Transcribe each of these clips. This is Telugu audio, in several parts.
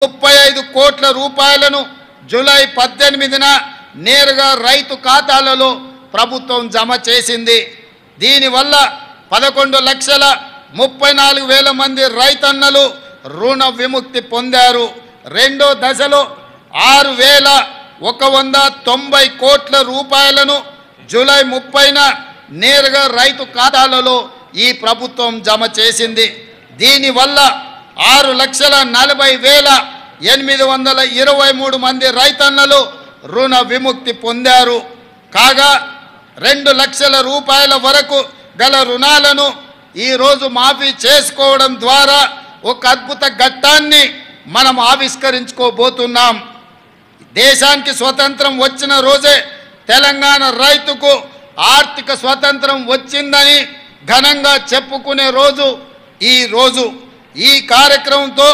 35 కోట్ల రూపాయలను జూలై 18న నేరుగా రైతు ఖాతాలలో ప్రభుత్వం జమ చేసింది. దీనివల్ల 11,34,000 మంది రైతన్నలు రుణ విముక్తి పొందారు. రెండో దశలో 6,190 కోట్ల రూపాయలను జూలై 30న నేరుగా రైతు ఖాతాలలో ఈ ప్రభుత్వం జమ చేసింది. దీనివల్ల 6,40,823 మంది రైతన్నలు రుణ విముక్తి పొందారు. కాగా 2 లక్షల రూపాయల వరకు గల రుణాలను ఈరోజు మాఫీ చేసుకోవడం ద్వారా ఒక అద్భుత ఘట్టాన్ని మనం ఆవిష్కరించుకోబోతున్నాం. దేశానికి స్వతంత్రం వచ్చిన రోజే తెలంగాణ రైతుకు ఆర్థిక స్వతంత్రం వచ్చిందని ఘనంగా చెప్పుకునే రోజు ఈ రోజు. ఈ కార్యక్రమంతో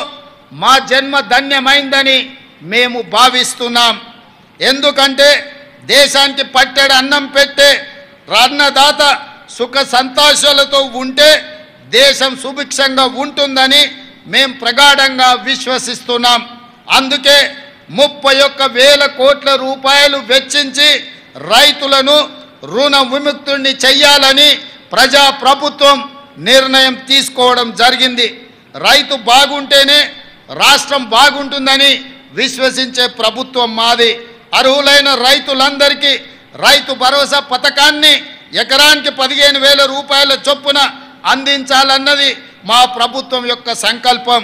మా జన్మ ధన్యమైందని మేము భావిస్తున్నాం. ఎందుకంటే దేశానికి పట్టెడు అన్నం పెట్టే అన్నదాత సుఖ సంతోషాలతో ఉంటే దేశం సుభిక్షంగా ఉంటుందని మేము ప్రగాఢంగా విశ్వసిస్తున్నాం. అందుకే 31,000 కోట్ల రూపాయలు వెచ్చించి రైతులను రుణ విముక్తుల్ని చెయ్యాలని ప్రజా ప్రభుత్వం నిర్ణయం తీసుకోవడం జరిగింది. రైతు బాగుంటేనే రాష్ట్రం బాగుంటుందని విశ్వసించే ప్రభుత్వం మాది. అర్హులైన రైతులందరికీ రైతు భరోసా పథకాన్ని ఎకరానికి 15,000 రూపాయల చొప్పున అందించాలన్నది మా ప్రభుత్వం యొక్క సంకల్పం.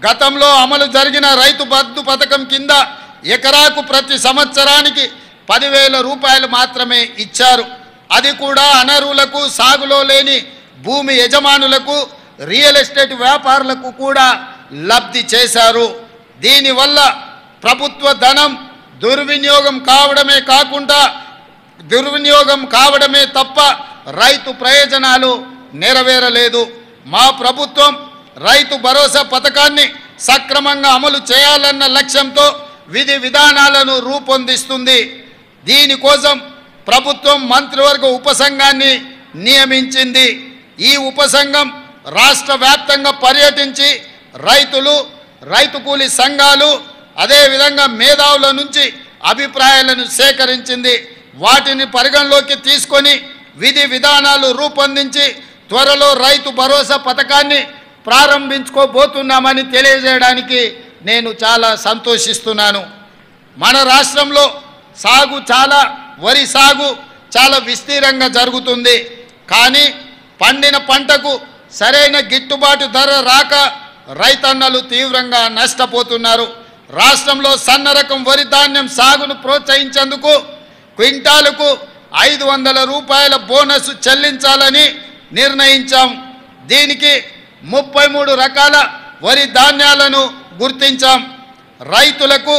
గతంలో అమలు జరిగిన రైతు బంధు పథకం కింద ఎకరాకు ప్రతి సంవత్సరానికి 10,000 రూపాయలు మాత్రమే ఇచ్చారు. అది కూడా అనర్హులకు, సాగులో లేని భూమి యజమానులకు, రియల్ ఎస్టేట్ వ్యాపారులకు కూడా లబ్ధి చేశారు. దీనివల్ల ప్రభుత్వ ధనం దుర్వినియోగం కావడమే తప్ప రైతు ప్రయోజనాలు నెరవేరలేదు. మా ప్రభుత్వం రైతు భరోసా పథకాన్ని సక్రమంగా అమలు చేయాలన్న లక్ష్యంతో విధి విధానాలను రూపొందిస్తుంది. దీనికోసం ప్రభుత్వం మంత్రివర్గ ఉపసంఘాన్ని నియమించింది. ఈ ఉపసంఘం రాష్ట్ర వ్యాప్తంగా పర్యటించి రైతులు, రైతు కూలీ సంఘాలు, అదేవిధంగా మేధావుల నుంచి అభిప్రాయాలను సేకరించింది. వాటిని పరిగణలోకి తీసుకొని విధి విధానాలు రూపొందించి త్వరలో రైతు భరోసా పథకాన్ని ప్రారంభించుకోబోతున్నామని తెలియజేయడానికి నేను చాలా సంతోషిస్తున్నాను. మన రాష్ట్రంలో వరి సాగు చాలా విస్తీర్ణంగా జరుగుతుంది. కానీ పండిన పంటకు సరైన గిట్టుబాటు ధర రాక రైతన్నలు తీవ్రంగా నష్టపోతున్నారు. రాష్ట్రంలో సన్న రకం వరి ధాన్యం సాగును ప్రోత్సహించేందుకు క్వింటాలుకు 500 రూపాయల బోనస్ చెల్లించాలని నిర్ణయించాం. దీనికి 33 రకాల వరి ధాన్యాలను గుర్తించాం. రైతులకు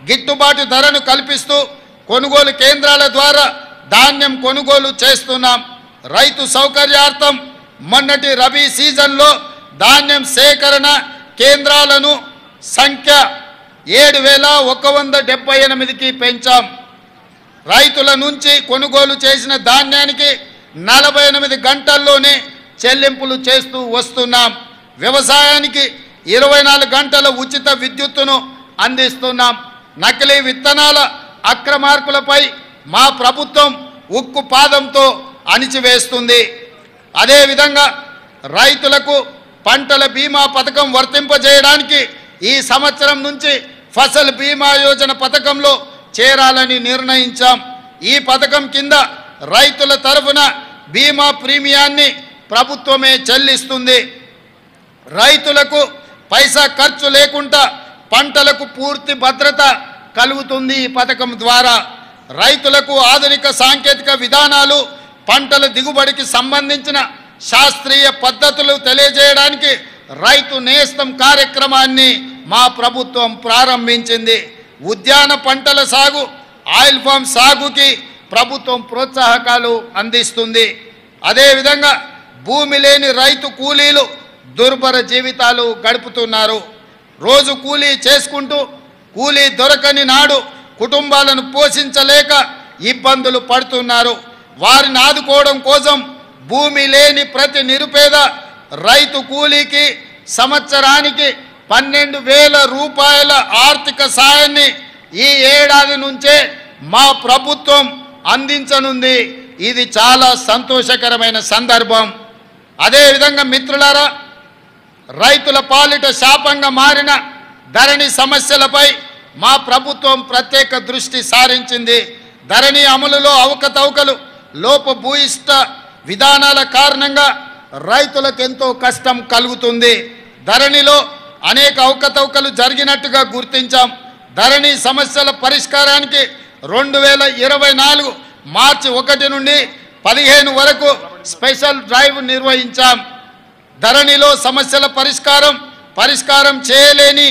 గిట్టుబాటు ధరను కల్పిస్తూ కొనుగోలు కేంద్రాల ద్వారా ధాన్యం కొనుగోలు చేస్తున్నాం. రైతు సౌకర్యార్థం మొన్నటి రబీ సీజన్లో ధాన్యం సేకరణ కేంద్రాలను సంఖ్య 7,178కి పెంచాం. రైతుల నుంచి కొనుగోలు చేసిన ధాన్యానికి 48 గంటల్లోనే చెల్లింపులు చేస్తూ వస్తున్నాం. వ్యవసాయానికి 24 గంటల ఉచిత విద్యుత్తును అందిస్తున్నాం. నకిలీ విత్తనాల అక్రమార్కులపై మా ప్రభుత్వం ఉక్కు పాదంతో అణిచివేస్తుంది. అదేవిధంగా రైతులకు పంటల బీమా పథకం వర్తింపజేయడానికి ఈ సంవత్సరం నుంచి ఫసల్ బీమా యోజన పథకంలో చేరాలని నిర్ణయించాం. ఈ పథకం కింద రైతుల తరఫున బీమా ప్రీమియాన్ని ప్రభుత్వమే చెల్లిస్తుంది. రైతులకు పైసా ఖర్చు లేకుండా పంటలకు పూర్తి భద్రత కలుగుతుంది. ఈ పథకం ద్వారా రైతులకు ఆధునిక సాంకేతిక విధానాలు, పంటల దిగుబడికి సంబంధించిన శాస్త్రీయ పద్ధతులు తెలియజేయడానికి రైతు నేస్తం కార్యక్రమాన్ని మా ప్రభుత్వం ప్రారంభించింది. ఉద్యాన పంటల సాగు, ఆయిల్ ఫామ్ సాగుకి ప్రభుత్వం ప్రోత్సాహకాలు అందిస్తుంది. అదేవిధంగా భూమి లేని రైతు కూలీలు దుర్భర జీవితాలు గడుపుతున్నారు. రోజు కూలీ చేసుకుంటూ కూలీ దొరకని నాడు కుటుంబాలను పోషించలేక ఇబ్బందులు పడుతున్నారు. వారిని ఆదుకోవడం కోసం భూమి లేని ప్రతి నిరుపేద రైతు కూలీకి సంవత్సరానికి 12,000 రూపాయల ఆర్థిక సాయాన్ని ఈ ఏడాది నుంచే మా ప్రభుత్వం అందించనుంది. ఇది చాలా సంతోషకరమైన సందర్భం. అదేవిధంగా మిత్రులారా, రైతుల పాలిట శాపంగా మారిన ధరణి సమస్యలపై మా ప్రభుత్వం ప్రత్యేక దృష్టి సారించింది. ధరణి అమలులో అవకతవకలు, లోపభూయిష్ట విధానాల కారణంగా రైతులకు ఎంతో కష్టం కలుగుతుంది. ధరణిలో అనేక అవకతవకలు జరిగినట్టుగా గుర్తించాం. ధరణి సమస్యల పరిష్కారానికి 2024 మార్చి 1 నుండి 15 వరకు స్పెషల్ డ్రైవ్ నిర్వహించాం. ధరణిలో సమస్యల పరిష్కారం చేయలేని